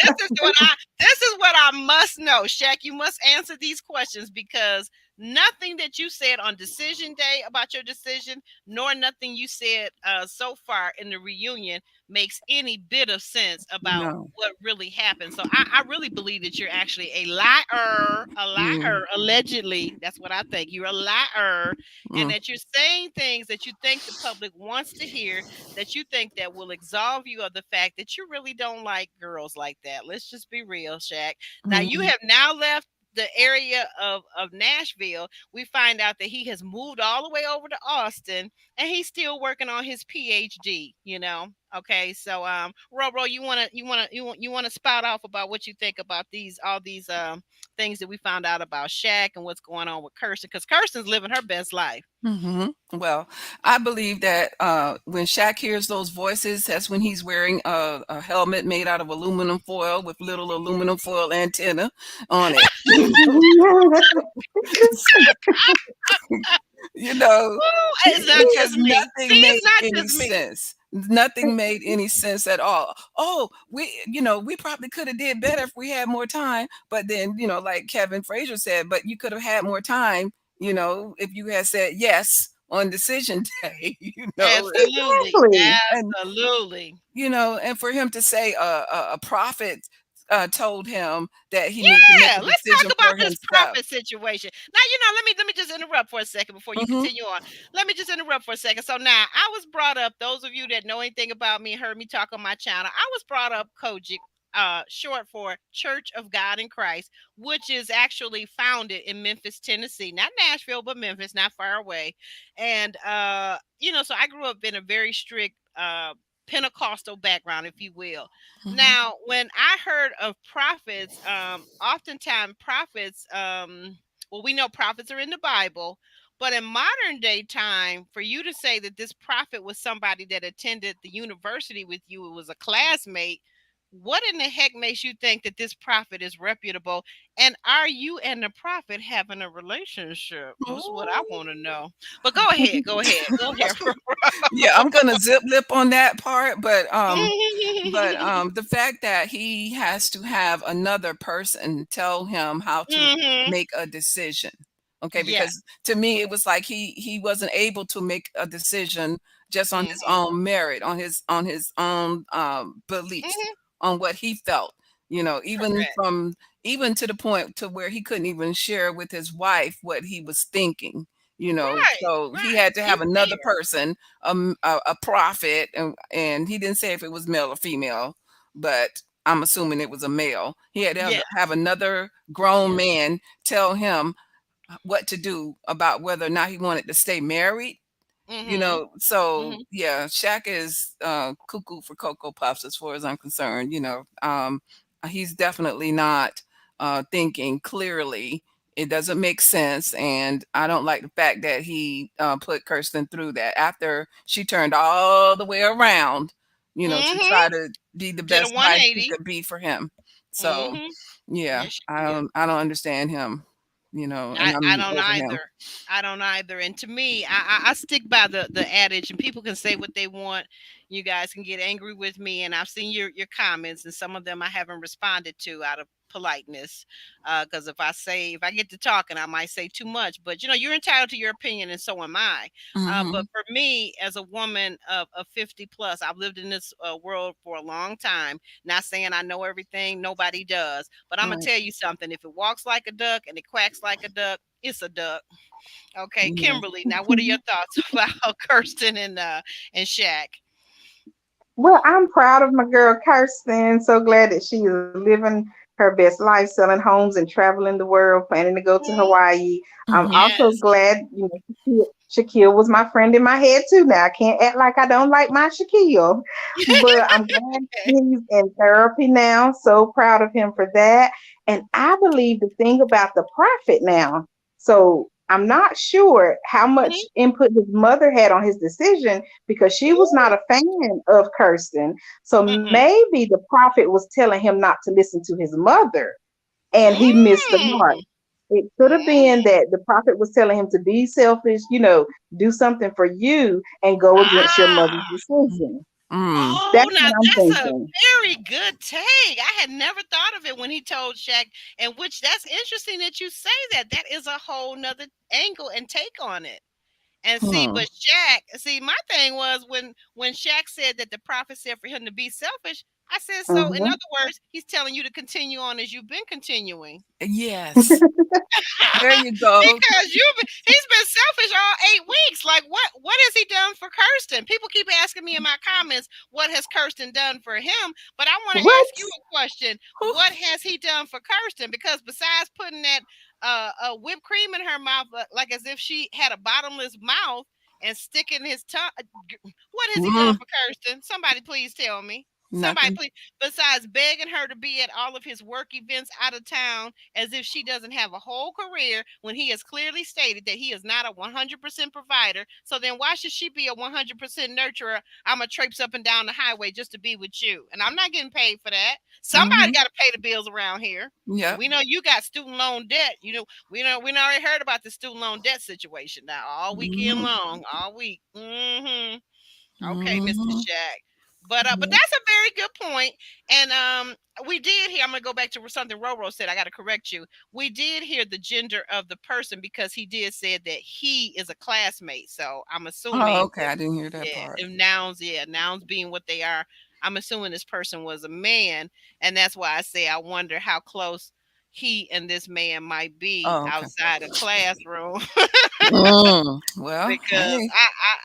This is what I must know. Shaq, you must answer these questions because Nothing that you said on decision day about your decision, nor nothing you said so far in the reunion makes any bit of sense about No. what really happened. So I really believe that you're actually a Mm, liar, allegedly. That's what I think. You're a liar, and mm, that you're saying things that you think the public wants to hear, that you think that will absolve you of the fact that you really don't like girls like that. Let's just be real, Shaq. Now you mm, have now left the area of Nashville. We find out that he has moved all the way over to Austin, and he's still working on his PhD, you know. Okay, so Ro, you wanna spout off about what you think about these all these things that we found out about Shaq and what's going on with Kirsten, because Kirsten's living her best life. Well, I believe that when Shaq hears those voices, that's when he's wearing a helmet made out of aluminum foil with little aluminum foil antenna on it. You know, It's not because just me. See, nothing made it's not any just me. sense. Nothing made any sense at all. Oh, we probably could have did better if we had more time. But then, like Kevin Frazier said, but you could have had more time, if you had said yes on decision day, Absolutely, Exactly. and absolutely. and for him to say a prophet told him that he needed to make Yeah, a let's talk decision about for this himself. profit situation. Now, let me just interrupt for a second before you Hmm. continue on. Let me just interrupt for a second. So now I was brought up, those of you that know anything about me, heard me talk on my channel, I was brought up Kojic, short for Church of God in Christ, which is actually founded in Memphis, Tennessee. Not Nashville, but Memphis, not far away. And so I grew up in a very strict Pentecostal background, if you will. Hmm. Now, when I heard of prophets, oftentimes prophets, well, we know prophets are in the Bible, but in modern day time, for you to say that this prophet was somebody that attended the university with you, it was a classmate. What in the heck makes you think that this prophet is reputable? And are you and the prophet having a relationship? That's what I want to know. But go ahead, go ahead. Yeah, I'm gonna zip lip on that part, but the fact that he has to have another person tell him how to Hmm. make a decision. Okay, Yeah. because to me it was like he wasn't able to make a decision just on his Hmm. own merit, on his own beliefs, Hmm. on what he felt. Even Correct. even to the point to where he couldn't even share with his wife what he was thinking. Right, So he right. had to Be have another fair. person, a prophet, and he didn't say if it was male or female, but I'm assuming it was a male. He had to Yeah. have another grown Yeah. man tell him what to do about whether or not he wanted to stay married. Mhm. So Mhm. yeah, Shaq is cuckoo for Cocoa Puffs as far as I'm concerned. He's definitely not thinking clearly. It doesn't make sense, and I don't like the fact that he put Kirsten through that after she turned all the way around, to Mhm. try to be the Did a best wife she 180. could be for him. So Mhm. yeah, Yes, I you did. don't understand him, and I I'm don't over him. either. I don't either. And to me, I stick by the adage, and people can say what they want. You guys can get angry with me, and I've seen your comments, and some of them I haven't responded to out of politeness. Because if I get to talking, I might say too much. But you're entitled to your opinion, and so am I. But Hmm. for me, as a woman of 50 plus, I've lived in this world for a long time. Not saying I know everything, nobody does. But I'm gonna Right. tell you something. If it walks like a duck and it quacks like a duck, it's a duck. Okay, Yeah. Kimberly. Now, what are your thoughts about Kirsten and Shaq? Well, I'm proud of my girl Kirsten. So glad that she is living her best life, selling homes and traveling the world, planning to go to Mhm. Hawaii. I'm Mhm. also Yes. glad, Shaquille was my friend in my head too. Now I can't act like I don't like my Shaquille, but I'm glad he's in therapy now. So proud of him for that. And I believe the thing about the prophet now. So I'm not sure how much Mhm. input his mother had on his decision because she was not Ooh. a fan of Kirsten. So Mm-mm. maybe the prophet was telling him not to listen to his mother and he missed the mark. Mm. It could have been Mm. that the prophet was telling him to be selfish, do something for you and go against your Ah. mother's decision. Mm. Oh, That's now what I'm that's a thinking. very good take. I had never thought of it when he told Shaq, and which that's interesting that you say that. That is a whole nother angle and take on it. And see, Hmm. but Shaq, see, my thing was when Shaq said that the prophet said for him to be selfish, I said, so in Hmm. other words, he's telling you to continue on as you've been continuing. Yes. There you go. Because he's been selfish all 8 weeks. Like what has he done for Kirsten? People keep asking me in my comments, what has Kirsten done for him? But I want to What? ask you a question. Whew. What has he done for Kirsten? Because besides putting that whipped cream in her mouth, like as if she had a bottomless mouth and sticking his tongue, what has he done Mm, for Kirsten? Somebody please tell me. Somebody nothing. please, besides begging her to be at all of his work events out of town as if she doesn't have a whole career when he has clearly stated that he is not a 100% provider. So then why should she be a 100% nurturer? I'm going to traipse up and down the highway just to be with you. And I'm not getting paid for that. Somebody Hmm. got to pay the bills around here. And Yep. we know you got student loan debt. We already heard about the student loan debt situation now all weekend Hmm. long, all week. Okay, Mr. Hmm. Shaq. But Yep. that's a very good point. And we did hear. I'm gonna go back to something Roro said. I got to correct you. We did hear the gender of the person because he did say that he is a classmate. So I'm Oh, assuming okay. I didn't hear that yeah, part. if nouns, yeah, nouns being what they are. I'm assuming this person was a man, and that's why I say I wonder how close he and this man might be Oh, okay. outside a classroom. Mm. Well, Because hey.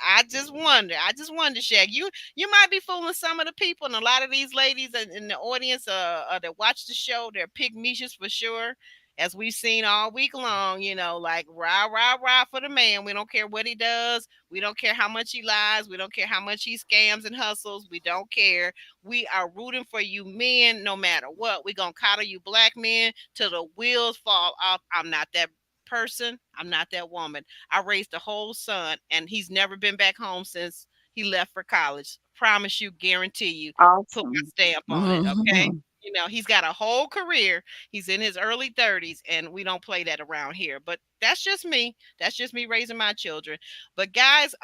I just wonder. I just wonder, Shaq. You might be fooling some of the people, and a lot of these ladies in the audience that watch the show, they're pygmicious for sure. As we've seen all week long, like rah rah rah for the man. We don't care what he does. We don't care how much he lies. We don't care how much he scams and hustles. We don't care. We are rooting for you men, no matter what. We're gonna coddle you black men till the wheels fall off. I'm not that person. I'm not that woman. I raised a whole son, and he's never been back home since he left for college. Promise you, guarantee you, put my Awesome. stamp on it. Okay. Hmm. He's got a whole career. He's in his early 30s, and we don't play that around here. But that's just me. That's just me raising my children. But guys,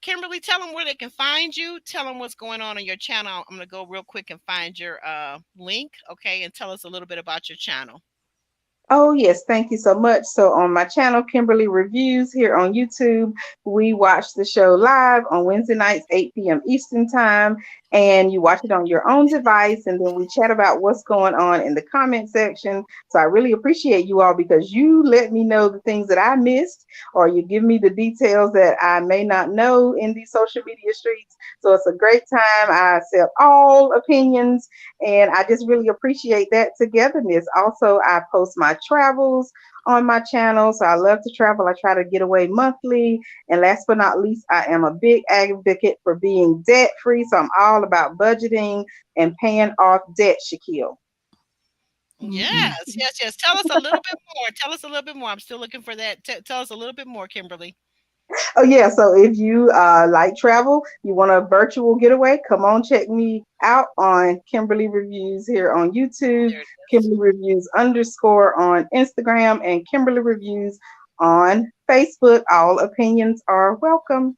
Kimberly, tell them where they can find you. Tell them what's going on your channel. I'm gonna go real quick and find your link, okay, and tell us a little bit about your channel. Oh, yes. Thank you so much. So, on my channel, Kimberly Reviews, here on YouTube, we watch the show live on Wednesday nights, 8 p.m. Eastern Time. And you watch it on your own device. And then we chat about what's going on in the comment section. So, I really appreciate you all because you let me know the things that I missed, or you give me the details that I may not know in these social media streets. So, it's a great time. I accept all opinions and I just really appreciate that togetherness. Also, I post my travels on my channel. So I love to travel. I try to get away monthly. And last but not least, I am a big advocate for being debt free. So I'm all about budgeting and paying off debt, Shaquille. Hmm. Yes, yes, yes. Tell us a little bit more. Tell us a little bit more. I'm still looking for that. Tell us a little bit more, Kimberly. Oh yeah, so if you like travel, you want a virtual getaway, come on, check me out on Kimberly Reviews here on YouTube, There it is. Kimberly Reviews underscore on Instagram, and Kimberly Reviews on Facebook. All opinions are welcome.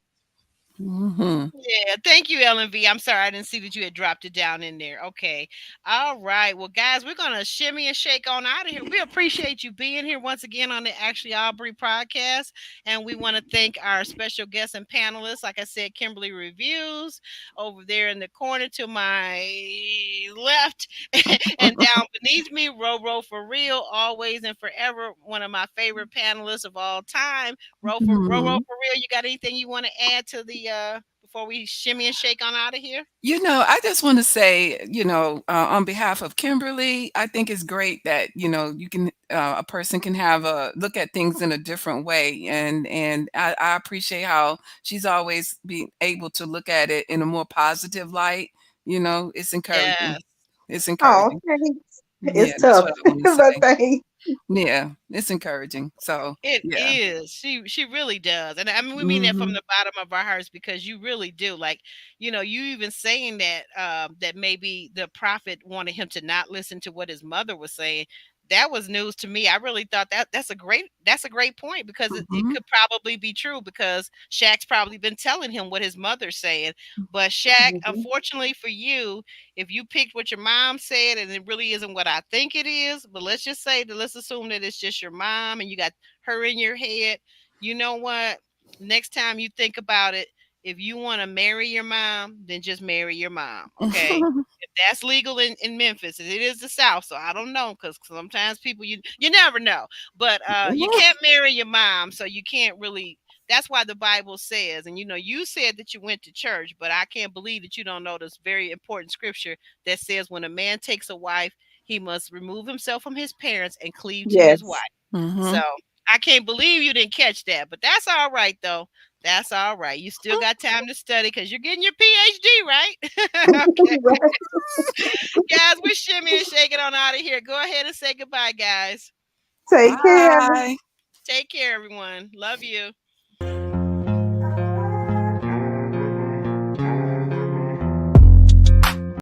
Hmm. Yeah, thank you, Ellen V. I'm sorry I didn't see that you had dropped it down in there. Okay. All right. Well, guys, we're gonna shimmy and shake on out of here. We appreciate you being here once again on the Actually Aubrey podcast. And we want to thank our special guests and panelists. Like I said, Kimberly Reviews over there in the corner to my left and down beneath me, Roro for real, always and forever, one of my favorite panelists of all time. Roro Hmm. for real, you got anything you want to add to the before we shimmy and shake on out of here? I just want to say, on behalf of Kimberly, I think it's great that you can a person can have a look at things in a different way, and I appreciate how she's always being able to look at it in a more positive light. It's encouraging. Yes, It's Oh, encouraging. thanks. Yeah, It's that's tough, what I want to but say. thanks. Yeah, it's encouraging. So it yeah. is. She really does, and I mean we mean that from Hmm. the bottom of our hearts because you really do. Like you even saying that that maybe the prophet wanted him to not listen to what his mother was saying. that was news to me. I really thought that's a great point because it Mhm. could probably be true because Shaq's probably been telling him what his mother's saying. But Shaq, Mhm. unfortunately for you, if you picked what your mom said and it really isn't what I think it is, but let's assume that it's just your mom and you got her in your head. You know what? Next time you think about it, if you want to marry your mom, then just marry your mom. Okay, if that's legal in Memphis, and it is the South, so I don't know because sometimes people you never know. But you can't marry your mom, so you can't really. That's why the Bible says, and you said that you went to church, but I can't believe that you don't know this very important scripture that says when a man takes a wife, he must remove himself from his parents and cleave to his wife. Yes. So Mhm. I can't believe you didn't catch that, but that's all right though. That's all right. You still got time to study because you're getting your PhD, right? Okay. Right. Guys, we're shimmying and shaking on out of here. Go ahead and say goodbye, guys. Take care. Bye. Take care, everyone. Love you.